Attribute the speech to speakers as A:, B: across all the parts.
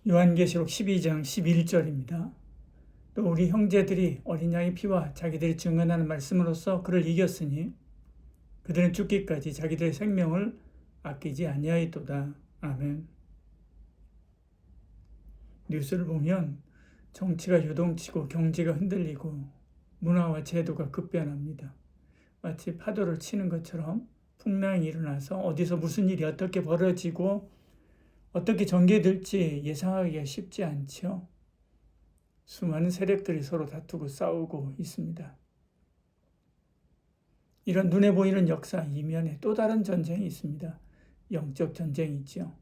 A: 요한계시록 12장 11절입니다. 또 우리 형제들이 어린 양의 피와 자기들이 증언하는 말씀으로써 그를 이겼으니 그들은 죽기까지 자기들의 생명을 아끼지 아니하였도다. 아멘. 뉴스를 보면 정치가 요동치고 경제가 흔들리고 문화와 제도가 급변합니다. 마치 파도를 치는 것처럼 풍랑이 일어나서 어디서 무슨 일이 어떻게 벌어지고 어떻게 전개될지 예상하기가 쉽지 않죠. 수많은 세력들이 서로 다투고 싸우고 있습니다. 이런 눈에 보이는 역사 이면에 또 다른 전쟁이 있습니다. 영적 전쟁이죠.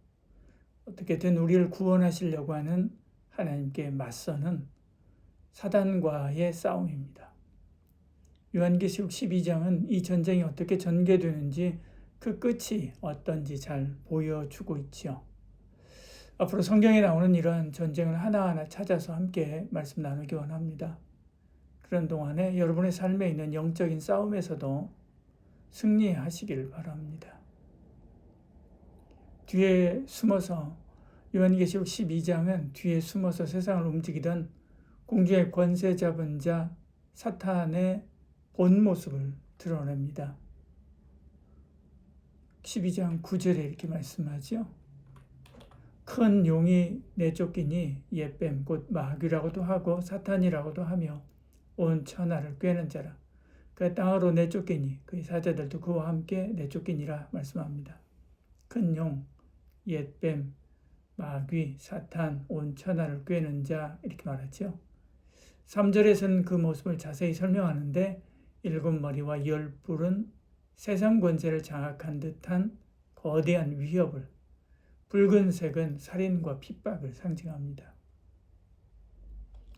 A: 어떻게든 우리를 구원하시려고 하는 하나님께 맞서는 사단과의 싸움입니다. 요한계시록 12장은 이 전쟁이 어떻게 전개되는지 그 끝이 어떤지 잘 보여주고 있죠. 앞으로 성경에 나오는 이러한 전쟁을 하나하나 찾아서 함께 말씀 나누기 원합니다. 그런 동안에 여러분의 삶에 있는 영적인 싸움에서도 승리하시길 바랍니다. 뒤에 숨어서 요한계시록 12장은 뒤에 숨어서 세상을 움직이던 공중의 권세 잡은 자 사탄의 본 모습을 드러냅니다. 12장 9절에 이렇게 말씀하죠. 큰 용이 내쫓기니 옛뱀 곧 마귀라고도 하고 사탄이라고도 하며 온 천하를 꿰는 자라. 그 땅으로 내쫓기니 그의 사자들도 그와 함께 내쫓기니라 말씀합니다. 큰 용, 옛뱀, 마귀, 사탄, 온 천하를 꿰는 자 이렇게 말하죠. 3절에서는 그 모습을 자세히 설명하는데 7머리와 10뿔은 세상 권세를 장악한 듯한 거대한 위협을, 붉은색은 살인과 핍박을 상징합니다.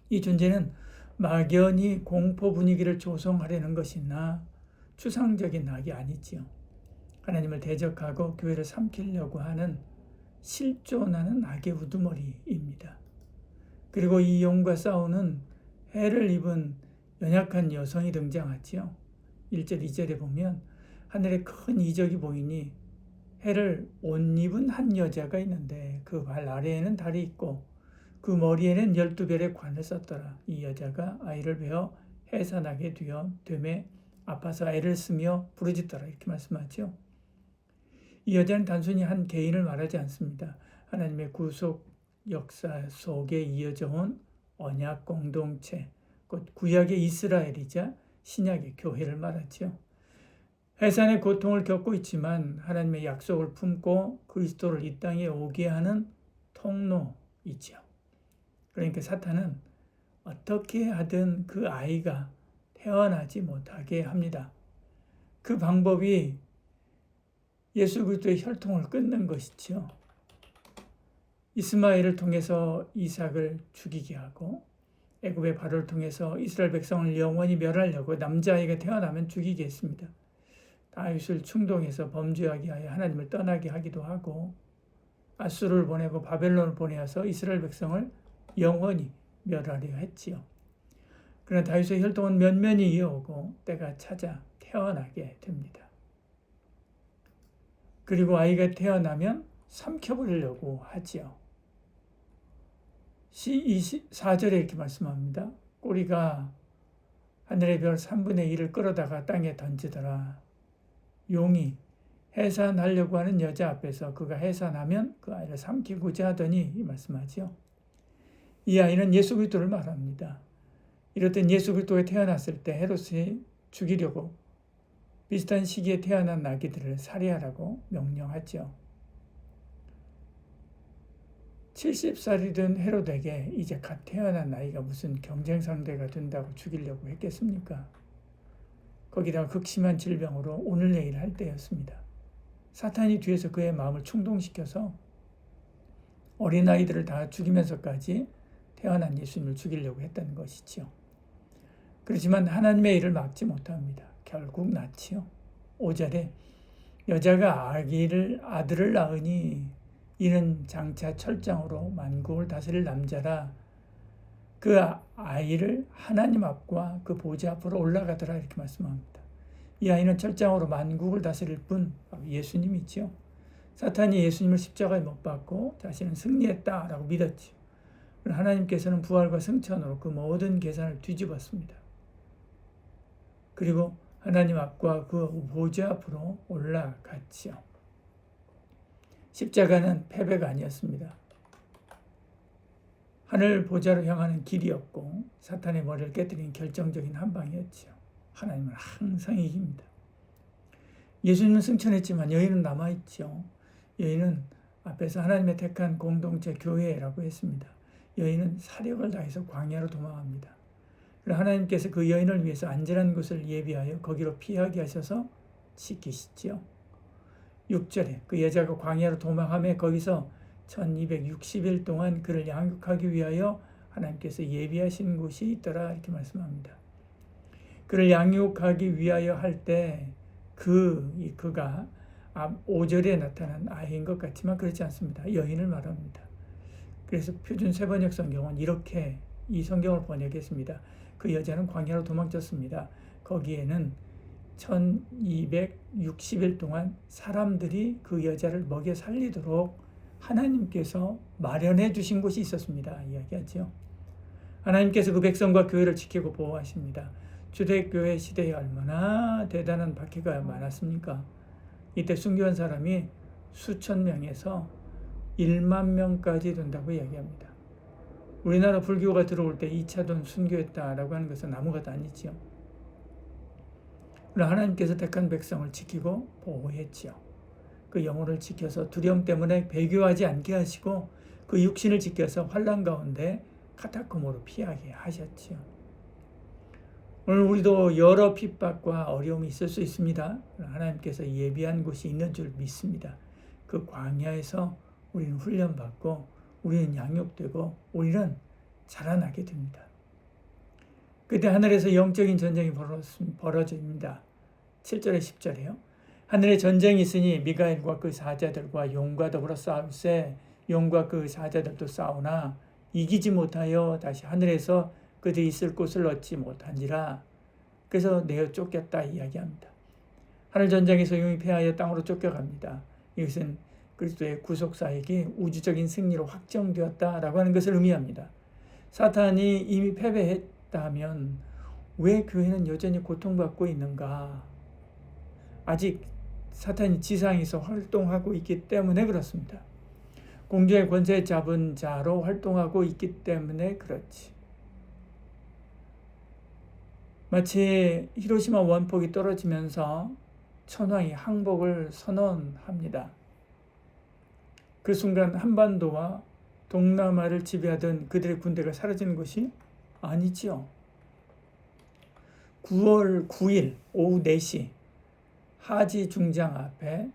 A: 이 존재는 막연히 공포 분위기를 조성하려는 것이나 추상적인 악이 아니지요. 하나님을 대적하고 교회를 삼키려고 하는 실존하는 악의 우두머리입니다. 그리고 이 용과 싸우는 해를 입은 연약한 여성이 등장하지요. 1절, 2절에 보면 하늘에 큰 이적이 보이니 해를 옷 입은 한 여자가 있는데 그 발 아래에는 달이 있고 그 머리에는 12별의 관을 썼더라. 이 여자가 아이를 베어 해산하게 되매 아파서 애를 쓰며 부르짖더라. 이렇게 말씀하죠. 이 여자는 단순히 한 개인을 말하지 않습니다. 하나님의 구속 역사 속에 이어져 온 언약 공동체, 곧 구약의 이스라엘이자 신약의 교회를 말하죠. 해산의 고통을 겪고 있지만 하나님의 약속을 품고 그리스도를 이 땅에 오게 하는 통로이죠. 그러니까 사탄은 어떻게 하든 그 아이가 태어나지 못하게 합니다. 그 방법이 예수 그리스도의 혈통을 끊는 것이죠. 이스마엘을 통해서 이삭을 죽이게 하고 애굽의 바로를 통해서 이스라엘 백성을 영원히 멸하려고 남자아이가 태어나면 죽이게 했습니다. 다윗을 충동해서 범죄하게 하여 하나님을 떠나게 하기도 하고 아수르를 보내고 바벨론을 보내어서 이스라엘 백성을 영원히 멸하려 했지요. 그러나 다윗의 혈통은 면면이 이어오고 때가 찾아 태어나게 됩니다. 그리고 아이가 태어나면 삼켜버리려고 하지요. 4절에 이렇게 말씀합니다. 꼬리가 하늘의 별 3분의 1을 끌어다가 땅에 던지더라. 용이 해산하려고 하는 여자 앞에서 그가 해산하면 그 아이를 삼키고자 하더니 이 말씀하죠. 이 아이는 예수 그리스도를 말합니다. 이렇듯 예수 그리스도가 태어났을 때 헤롯이 죽이려고 비슷한 시기에 태어난 아기들을 살해하라고 명령하죠. 70살이 된 헤롯에게 이제 갓 태어난 아이가 무슨 경쟁 상대가 된다고 죽이려고 했겠습니까? 거기다가 극심한 질병으로 오늘 내일 할 때였습니다. 사탄이 뒤에서 그의 마음을 충동시켜서 어린아이들을 다 죽이면서까지 태어난 예수님을 죽이려고 했다는 것이지요. 그렇지만 하나님의 일을 막지 못합니다. 결국 낳지요. 5절에 여자가 아들을 낳으니 이는 장차 철장으로 만국을 다스릴 남자라. 그 아이를 하나님 앞과 그 보좌 앞으로 올라가더라 이렇게 말씀합니다. 이 아이는 철장으로 만국을 다스릴 분 예수님이지요. 사탄이 예수님을 십자가에 못 박고 자신은 승리했다라고 믿었지요. 하나님께서는 부활과 승천으로 그 모든 계산을 뒤집었습니다. 그리고 하나님 앞과 그 보좌 앞으로 올라갔지요. 십자가는 패배가 아니었습니다. 하늘 보좌로 향하는 길이었고 사탄의 머리를 깨뜨린 결정적인 한 방이었지요. 하나님은 항상 이깁니다. 예수님은 승천했지만 여인은 남아있죠. 여인은 앞에서 하나님의 택한 공동체 교회라고 했습니다. 여인은 사력을 다해서 광야로 도망합니다. 하나님께서 그 여인을 위해서 안전한 곳을 예비하여 거기로 피하게 하셔서 지키시지요. 6절에 그 여자가 광야로 도망하며 거기서 1260일 동안 그를 양육하기 위하여 하나님께서 예비하신 곳이 있더라 이렇게 말씀합니다. 그를 양육하기 위하여 할 때 그가 5절에 나타난 아이인 것 같지만 그렇지 않습니다. 여인을 말합니다. 그래서 표준 세번역 성경은 이렇게 이 성경을 번역했습니다. 그 여자는 광야로 도망쳤습니다. 거기에는 1260일 동안 사람들이 그 여자를 먹여 살리도록 하나님께서 마련해 주신 곳이 있었습니다. 이야기하죠. 하나님께서 그 백성과 교회를 지키고 보호하십니다. 초대교회 시대에 얼마나 대단한 박해가 많았습니까? 이때 순교한 사람이 수천 명에서 1만 명까지 된다고 이야기합니다. 우리나라 불교가 들어올 때 2차돈 순교했다라고 하는 것은 아무것도 아니지요. 하나님께서 택한 백성을 지키고 보호했지요. 그 영혼을 지켜서 두려움 때문에 배교하지 않게 하시고 그 육신을 지켜서 환난 가운데 카타콤으로 피하게 하셨지요. 오늘 우리도 여러 핍박과 어려움이 있을 수 있습니다. 하나님께서 예비한 곳이 있는 줄 믿습니다. 그 광야에서 우리는 훈련받고 우리는 양육되고 우리는 자라나게 됩니다. 그때 하늘에서 영적인 전쟁이 벌어집니다. 7절에 10절에요. 하늘에 전쟁이 있으니 미가엘과 그 사자들과 용과 더불어 싸울세 용과 그 사자들도 싸우나 이기지 못하여 다시 하늘에서 그들이 있을 곳을 얻지 못한지라. 그래서 내어 쫓겼다 이야기합니다. 하늘 전쟁에서 용이 패하여 땅으로 쫓겨갑니다. 이것은 그리스도의 구속사역이 우주적인 승리로 확정되었다라고 하는 것을 의미합니다. 사탄이 이미 패배했다면 왜 교회는 여전히 고통받고 있는가? 아직 사탄이 지상에서 활동하고 있기 때문에 그렇습니다. 공중의 권세 잡은 자로 활동하고 있기 때문에 그렇지. 마치 히로시마 원폭이 떨어지면서 천황이 항복을 선언합니다. 그 순간 한반도와 동남아를 지배하던 그들의 군대가 사라지는 것이 아니지요. 9월 9일 오후 4시 하지 중장 앞에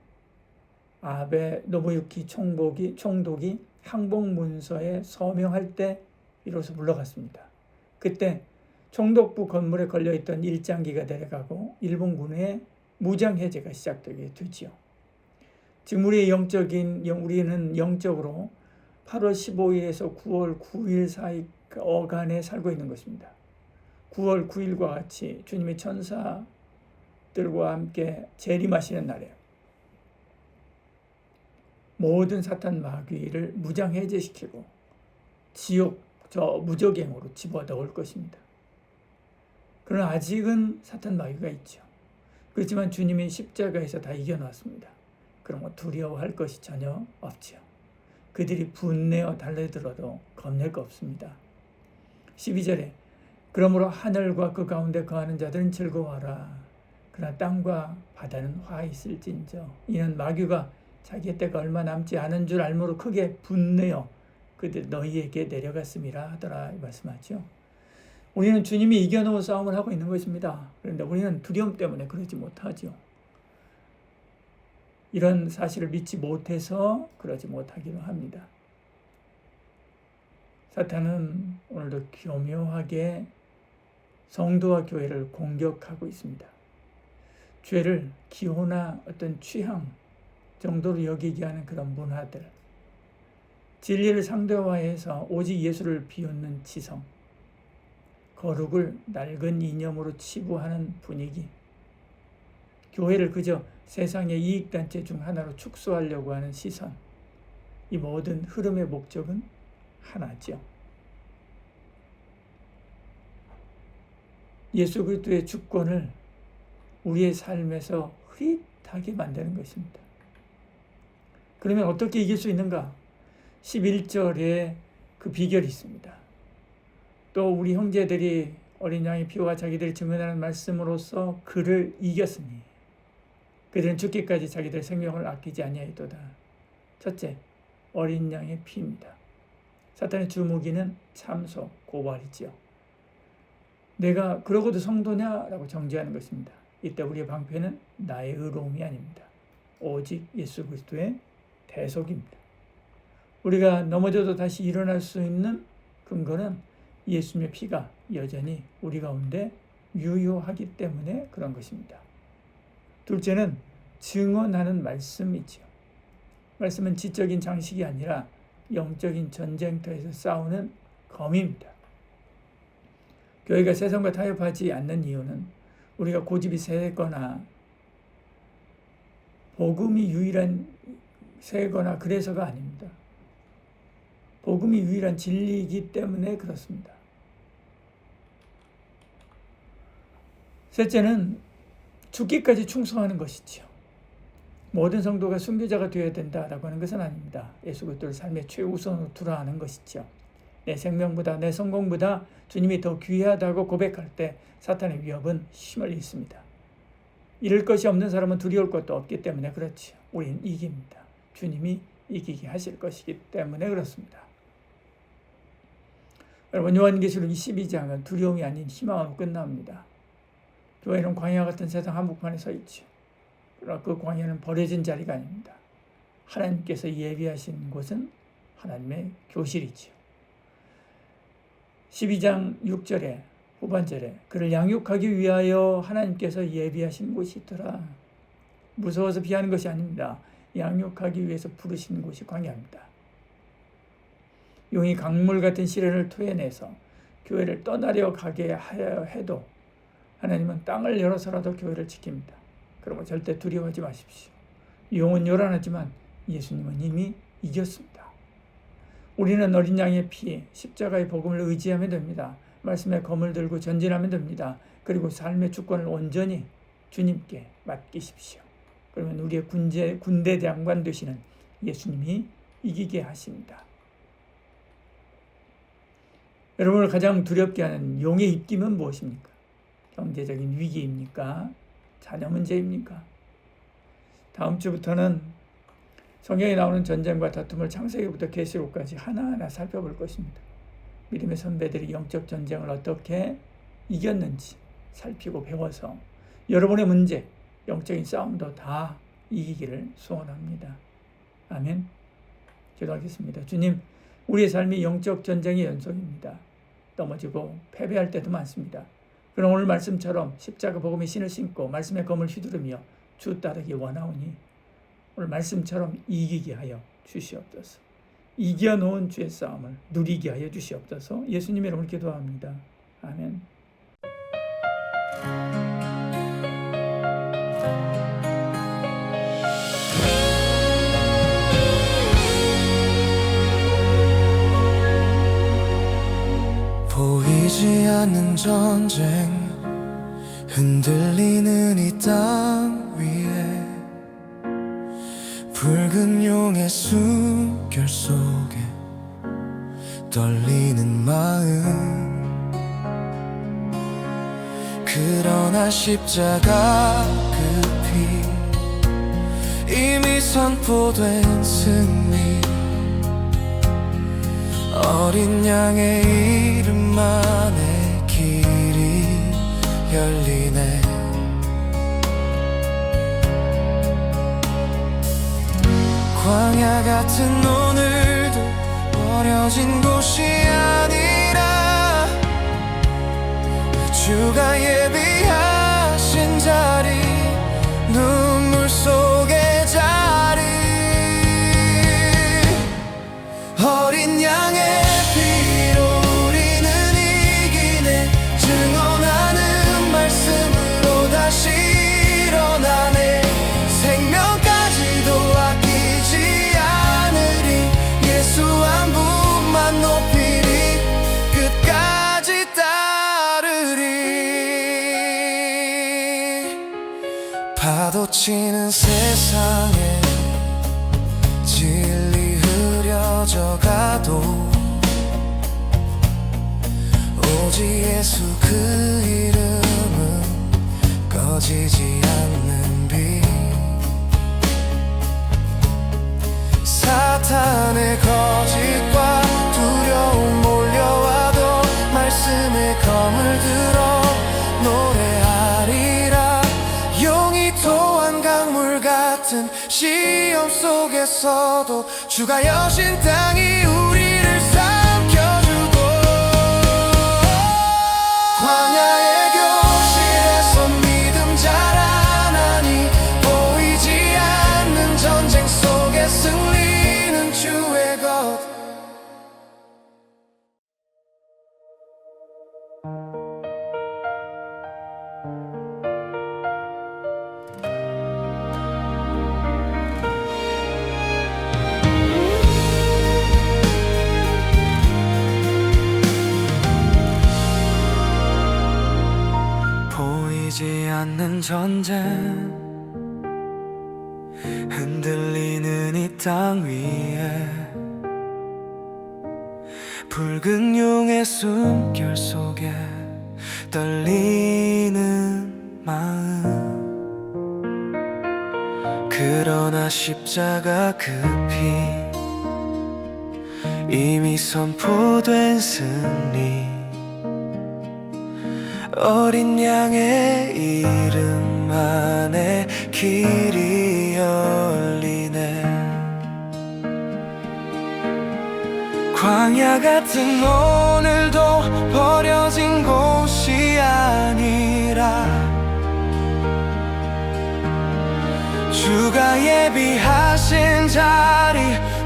A: 아베 노부유키 총독이 항복 문서에 서명할 때 비로소 물러갔습니다. 그때 총독부 건물에 걸려있던 일장기가 내려가고 일본군의 무장 해제가 시작되게 되지요. 지금 우리는 영적으로 8월 15일에서 9월 9일 사이 어간에 살고 있는 것입니다. 9월 9일과 같이 주님의 천사들과 함께 재림하시는 날이에요. 모든 사탄 마귀를 무장 해제시키고 지옥 무적행으로 집어넣을 것입니다. 그러나 아직은 사탄 마귀가 있죠. 그렇지만 주님이 십자가에서 다 이겨놨습니다. 그런 거 두려워할 것이 전혀 없지요. 그들이 분내어 달려들어도 겁낼 거 없습니다. 12절에 그러므로 하늘과 그 가운데 거하는 자들은 즐거워하라. 그러나 땅과 바다는 화 있을진저. 이는 마귀가 자기의 때가 얼마 남지 않은 줄 알므로 크게 분내어 그들 너희에게 내려갔음이라 하더라 말씀하죠. 우리는 주님이 이겨놓은 싸움을 하고 있는 것입니다. 그런데 우리는 두려움 때문에 그러지 못하죠. 이런 사실을 믿지 못해서 그러지 못하기도 합니다. 사탄은 오늘도 교묘하게 성도와 교회를 공격하고 있습니다. 죄를 기호나 어떤 취향 정도로 여기게 하는 그런 문화들, 진리를 상대화해서 오직 예수를 비웃는 지성, 거룩을 낡은 이념으로 치부하는 분위기, 교회를 그저 세상의 이익단체 중 하나로 축소하려고 하는 시선, 이 모든 흐름의 목적은 하나죠. 예수 그리스도의 주권을 우리의 삶에서 흐릿하게 만드는 것입니다. 그러면 어떻게 이길 수 있는가? 11절에 그 비결이 있습니다. 또 우리 형제들이 어린 양의 피와 자기들이 증언하는 말씀으로써 그를 이겼으니 그들은 죽기까지 자기들의 생명을 아끼지 아니하였도다. 첫째, 어린 양의 피입니다. 사탄의 주무기는 참소, 고발이지요. 내가 그러고도 성도냐라고 정죄하는 것입니다. 이때 우리의 방패는 나의 의로움이 아닙니다. 오직 예수 그리스도의 대속입니다. 우리가 넘어져도 다시 일어날 수 있는 근거는 예수님의 피가 여전히 우리 가운데 유효하기 때문에 그런 것입니다. 둘째는 증언하는 말씀이지요. 말씀은 지적인 장식이 아니라 영적인 전쟁터에서 싸우는 검입니다. 교회가 세상과 타협하지 않는 이유는 우리가 고집이 세거나 복음이 세거나 그래서가 아닙니다. 복음이 유일한 진리이기 때문에 그렇습니다. 셋째는 죽기까지 충성하는 것이지요. 모든 성도가 순교자가 되어야 된다라고 하는 것은 아닙니다. 예수 그리스도를 삶의 최우선으로 두라 하는 것이죠. 내 생명보다 내 성공보다 주님이 더 귀하다고 고백할 때 사탄의 위협은 힘을 잃습니다. 잃을 것이 없는 사람은 두려울 것도 없기 때문에 그렇지요. 우리는 이깁니다. 주님이 이기게 하실 것이기 때문에 그렇습니다. 여러분, 요한계시록 22장은 두려움이 아닌 희망으로 끝납니다. 교회는 광야 같은 세상 한복판에 서 있죠. 그러나 그 광야는 버려진 자리가 아닙니다. 하나님께서 예비하신 곳은 하나님의 교실이지요. 12장 6절에 후반절에 그를 양육하기 위하여 하나님께서 예비하신 곳이 있더라. 무서워서 피하는 것이 아닙니다. 양육하기 위해서 부르신 곳이 광야입니다. 용이 강물 같은 시련을 토해내서 교회를 떠나려 가게 하여 해도 하나님은 땅을 열어서라도 교회를 지킵니다. 그러므로 절대 두려워하지 마십시오. 용은 요란하지만 예수님은 이미 이겼습니다. 우리는 어린 양의 피, 십자가의 복음을 의지하면 됩니다. 말씀의 검을 들고 전진하면 됩니다. 그리고 삶의 주권을 온전히 주님께 맡기십시오. 그러면 우리의 군대 장관 되시는 예수님이 이기게 하십니다. 여러분을 가장 두렵게 하는 용의 입김은 무엇입니까? 경제적인 위기입니까? 자녀 문제입니까? 다음 주부터는 성경에 나오는 전쟁과 다툼을 창세기부터 계시록까지 하나하나 살펴볼 것입니다. 믿음의 선배들이 영적 전쟁을 어떻게 이겼는지 살피고 배워서 여러분의 문제, 영적인 싸움도 다 이기기를 소원합니다. 아멘. 기도하겠습니다. 주님, 우리의 삶이 영적 전쟁의 연속입니다. 넘어지고 패배할 때도 많습니다. 그럼 오늘 말씀처럼 십자가 복음의 신을 신고 말씀의 검을 휘두르며 주 따르기 원하오니 오늘 말씀처럼 이기게 하여 주시옵소서. 이겨놓은 주의 싸움을 누리게 하여 주시옵소서. 예수님의 이름으로 기도합니다. 아멘.
B: 보이지 않는 전쟁 흔들리는 이 땅 위에 붉은 용의 숨결 속에 떨리는 마음 그러나 십자가 그 피 이미 선포된 승리 어린 양의 이름만의 길이 열리네 광야 같은 오늘도 버려진 곳이 아니라 주가 예비하신 자리 눈물 속의 자리 어린 양의 피로 우리는 이기네 증언하는 말씀으로 다시 일어나네 생명까지도 아끼지 않으리 예수 한 분만 높이리 끝까지 따르리 파도 치는 세상에 진리 흐려져 가도 오직 예수 그 이름은 꺼지지 않는 빛. 사탄의 거짓과 두려움 몰려와도 말씀의 검을 들어 노래하리라. 용이 토한 강물 같은 시험 속에서도 주가 여신 땅이 우리를 삼켜주고 광야의 교실에서 믿음 자라나니 보이지 않는 전쟁 속에 승리는 주의 것. 보이지 않는 전쟁 흔들리는 이 땅 위에 붉은 용의 숨결 속에 떨리는 마음. 그러나 십자가 그 피 이미 선포된 승리. 어린 양의 이름 안에 길이 열리네. 광야 같은 오늘도 버려진 곳이 아니라 주가 예비하신 자리,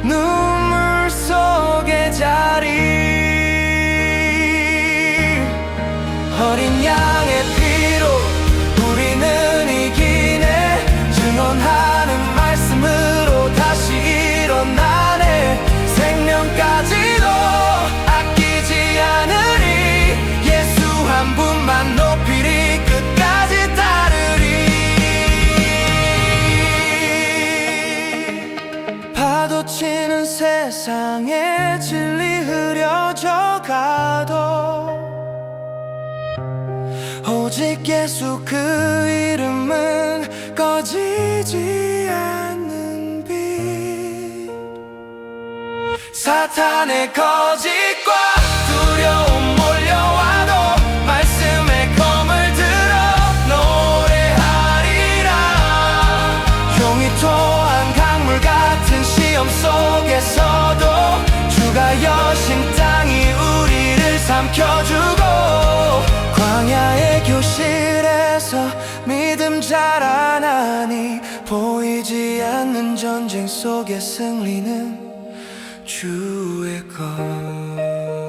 B: 눈물 속의 자리. 어린 양의 피로 우리는 이기네. 증언하는 말씀으로 다시 일어나네. 생명까지도 아끼지 않으리. 예수 한 분만 높이리. 끝까지 따르리. 파도 치는 세상에 진리 흐려져 가도 오직 예수 그 이름은 꺼지지 않는 빛. 사탄의 거짓과 두려움 몰려와도 말씀의 검을 들어 노래하리라. 용이 토한 강물 같은 시험 속에서도 주가 여신 땅이 우리를 삼켜주고 광야의 교실에서 믿음 자라나니 보이지 않는 전쟁 속의 승리는 주의 것.